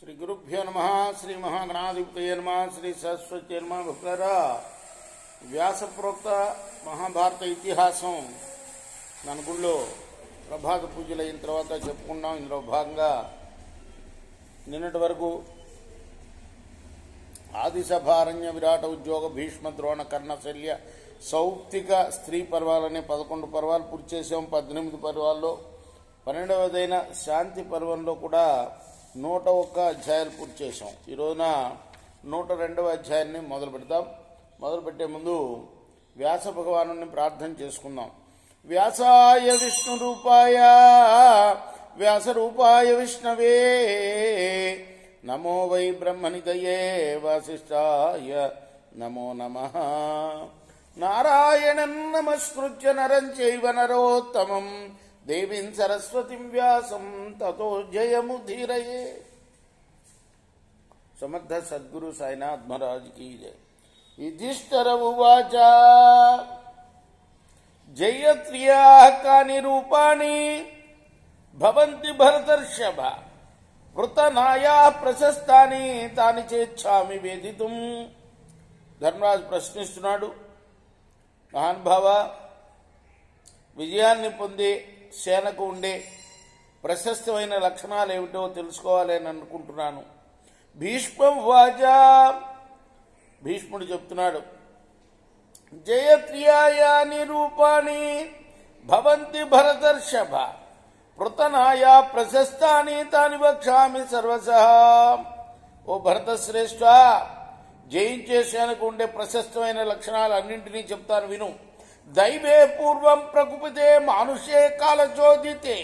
శ్రీ గురుభ్యో నమః. శ్రీ మహాగణాధిపతయే నమః. శ్రీ సరస్వతి నమః. భక్తులారా, వ్యాసప్రోక్త మహాభారత ఇతిహాసం మన గుళ్ళో ప్రభాత పూజలు అయిన తర్వాత చెప్పుకున్నాం. ఇందులో భాగంగా నిన్నటి వరకు ఆదిసభారణ్య విరాట ఉద్యోగ భీష్మ ద్రోణ కర్ణ శల్య సౌప్తిక స్త్రీ పర్వాలనే 11 పర్వాలు పూర్తి చేసాం. 18 పర్వాల్లో 12వదైన శాంతి పర్వంలో కూడా 101 అధ్యాయాలు పూర్తి చేసాం. ఈ రోజున 102వ అధ్యాయాన్ని మొదలు పెడతాం. మొదలు పెట్టే ముందు వ్యాస భగవాను ప్రార్థన చేసుకుందాం. వ్యాసాయ విష్ణు రూపాయ వ్యాసరూపాయ విష్ణవే నమో వై బ్రహ్మనిదయే వాసిష్ఠాయ నమో నమః. నారాయణం నమస్కృత్య నరం చైవ నరోత్తమం దేవీం సరస్వతిం వ్యాసం తతో జయముధీరయే. సమర్థ సద్గురు సాయినాథ్ మహారాజ్ కీ జయ. యుధిష్ఠిర ఉవాచ జయత్రియాః కాని రూపాణి భవంతి భరతర్షభ వృతనాయాః ప్రశస్తాని తాని చేచ్ఛామి వేదితుం. ధర్మరాజు ప్రశ్నిస్తున్నాడు, మహానుభావ, విజయాన్ని పొందే సేనకు ఉండే ప్రశస్తమైన లక్షణాలు ఏమిటో తెలుసుకోవాలి అని అనుకుంటున్నాను. భీష్మం వాచా, భీష్ముడు చెప్తున్నాడు, జయత్రియాయాని రూపాణి భవంతి భరతర్షభ పృతనాయా ప్రశస్తాని తాని వక్షామి సర్వశః. ఓ భరతశ్రేష్ఠ, జయించే సేనకు ఉండే ప్రశస్తమైన లక్షణాలు అన్నింటినీ చెప్తాను విను. దైవే పూర్వం ప్రకుపితే మానుషే కాలచోదితే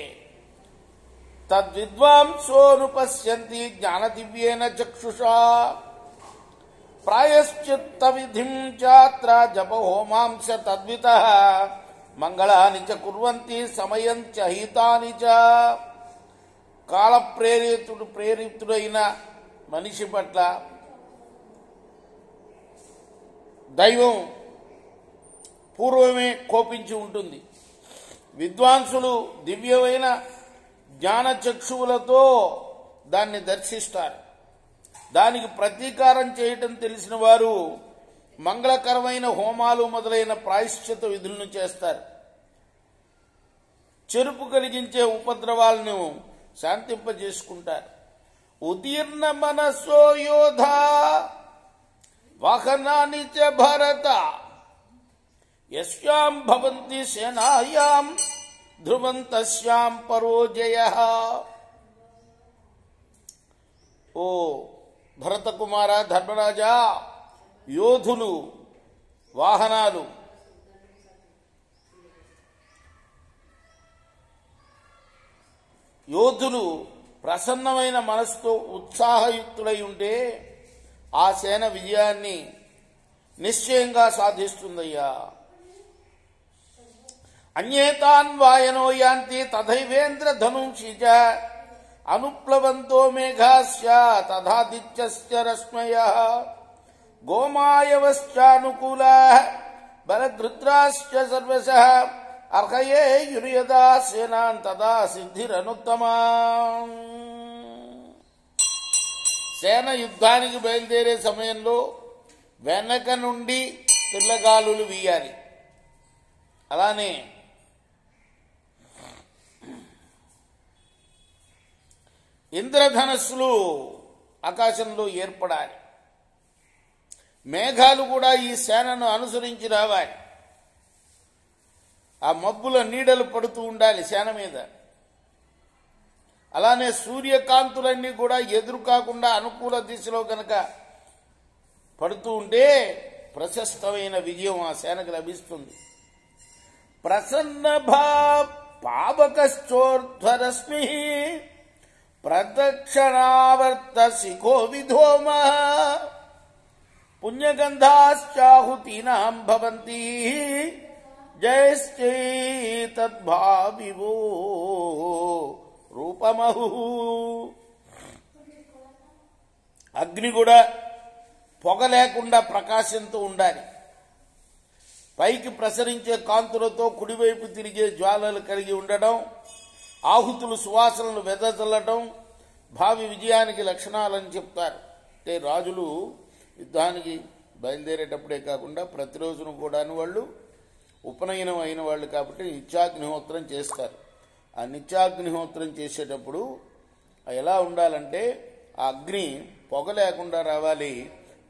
తద్విద్వాంసోనుపశ్యంతి జ్ఞానదివ్యేన చక్షుషా ప్రాయశ్చిత్త విధిం చాత్ర జపహోమాంస తద్వితః మంగళాని చ కుర్వంతి సమయం చ హితాని చ. కాల ప్రేరితుడైన మనిషి పట్ల దైవం పూర్వమే కోపించి ఉంటుంది. విద్వాంసులు దివ్యమైన జ్ఞానచక్షువులతో దాన్ని దర్శిస్తారు. దానికి ప్రతీకారం చేయటం తెలిసిన వారు మంగళకరమైన హోమాలు మొదలైన ప్రాయశ్చిత విధులను చేస్తారు. చెరుపు కలిగించే ఉపద్రవాలను శాంతింపజేసుకుంటారు. ఉదీర్ణ మనస్సో యోధ వాహనాని చ భరత యస్యాం భవంతి సేనాయాం ధ్రువం తస్యాం పరో జయః. ఓ భరత కుమార, ధర్మరాజా, యోధులు, వాహనాలు, యోధులు ప్రసన్నమైన మనసుతో ఉత్సాహయుక్తులై ఉంటే ఆ సేన విజయాన్ని నిశ్చయంగా సాధిస్తుందయ్యా. అన్యేతాన్ వాయనో యాంతి తథైవేంద్ర ధనుంషి చ అనుప్లవంతో మేఘాస్య తథాదిత్యస్య రశ్మయః గోమాయవశ్చానుకూలాః బలగృద్రాశ్చ సర్వశః అర్హయే యుర్యదా సేనాన్ తదా సిద్ధిరనుత్తమా. సేన యుద్ధానికి బయలుదేరే సమయంలో వెనక నుండి పిల్లగాలులు వీయాలి. అలానే ఇంద్రధనస్సులు ఆకాశంలో ఏర్పడాలి. మేఘాలు కూడా ఈ సేనను అనుసరించి రావాలి. ఆ మబ్బుల నీడలు పడుతూ ఉండాలి సేన మీద. అలానే సూర్యకాంతులన్నీ కూడా ఎదురు కాకుండా అనుకూల దిశలో కనుక పడుతూ ఉంటే ప్రశస్తమైన విజయం ఆ సేనకు లభిస్తుంది. ప్రసన్న పావకశ్చోర్ధ్వరశ్మి ప్రదక్షిణావర్త శిఖో విధోమ పుణ్యగంధాశ్చాహుతీనాం భవంతి జయశ్చేతద్భావివో రూపమహు. అగ్ని కూడా పొగ లేకుండా ప్రకాశంతో ఉండాలి. పైకి ప్రసరించే కాంతులతో కుడివైపు తిరిగే జ్వాలలు కలిగి ఉండడం, ఆహుతులు సువాసనలు వెదజల్లటం, భావి విజయానికి లక్షణాలని చెప్తారు. అంటే రాజులు యుద్ధానికి బయలుదేరేటప్పుడే కాకుండా ప్రతిరోజును కూడాను వాళ్ళు ఉపనయనం అయిన వాళ్ళు కాబట్టి నిత్యాగ్నిహోత్రం చేస్తారు. ఆ నిత్యాగ్నిహోత్రం చేసేటప్పుడు ఎలా ఉండాలంటే ఆ అగ్ని పొగ లేకుండా రావాలి,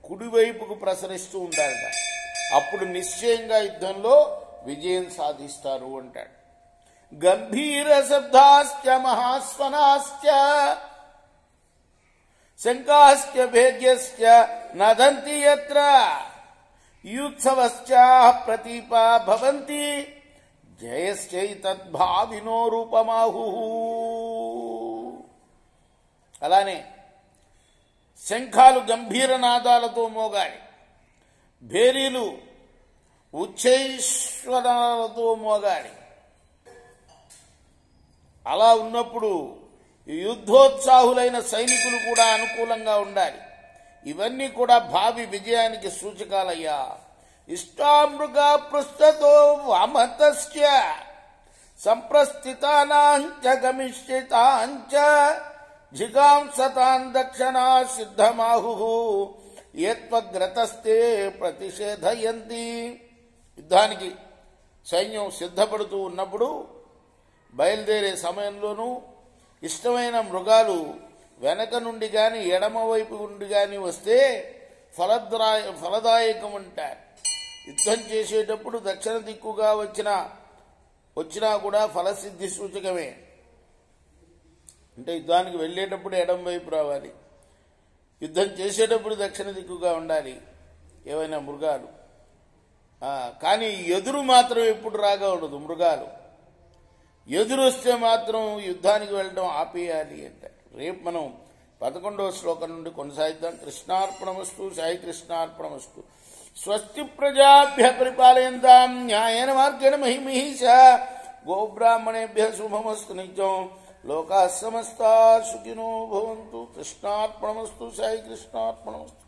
కుడివైపుకు ప్రసరిస్తూ ఉండాలట. అప్పుడు నిశ్చయంగా యుద్ధంలో విజయం సాధిస్తారు అంటాడు. గంభీర శబ్దాశ్చ మహాస్వనాశ్చ శంకాశ్చ భేద్యశ్చ నదంతి యత్ర యూత్సవశ్చ ప్రతీపా భవంతి జయశ్చైతద్భావినో రూపమాహు. అలానే శంఖాలు గంభీర నాదాలతో మోగాలి, భేరీలు ఉచ్చైశ్వరాలతో మోగాలి. అలా ఉన్నప్పుడు యుద్ధోత్సాహులైన సైనికులు కూడా అనుకూలంగా ఉండాలి. ఇవన్నీ కూడా భావి విజయానికి సూచకాలయ్యా. ఇష్టామృగ పృష్ఠతో వామతశ్చ సంప్రస్థితానాంచ గమిష్యతాంచ జిగాంసతాన్ దక్షిణా సిద్ధమాహు యత్వగ్రతస్తే ప్రతిషేధయంతి. యుద్ధానికి సైన్యం సిద్ధపడుతూ ఉన్నప్పుడు బయలుదేరే సమయంలోనూ ఇష్టమైన మృగాలు వెనక నుండి గాని ఎడమవైపు నుండి గాని వస్తే ఫలదాయకం అంటారు. యుద్ధం చేసేటప్పుడు దక్షిణ దిక్కుగా వచ్చినా కూడా ఫలసిద్ధి సూచకమే. అంటే యుద్ధానికి వెళ్ళేటప్పుడు ఎడమ వైపు రావాలి, యుద్ధం చేసేటప్పుడు దక్షిణ దిక్కుగా ఉండాలి ఏవైనా మృగాలు. కానీ ఎదురు మాత్రం ఎప్పుడు రాకూడదు. మృగాలు ఎదురు వస్తే మాత్రం యుద్ధానికి వెళ్ళడం ఆపేయాలి అంటారు. రేపు మనం 11వ శ్లోకం నుండి కొనసాగిద్దాం. కృష్ణార్పణమస్తు. సాయి కృష్ణార్పణమస్తు. స్వస్తి ప్రజాభ్య పరిపాలయంతాం న్యాయేన మార్గేణ మహిమహీష. గోబ్రాహ్మణేభ్య శుభమస్తు నిత్యం. లోకాః సమస్తాః సుఖినో భవంతు. కృష్ణార్పణమస్తు. సాయి కృష్ణార్పణమస్తు.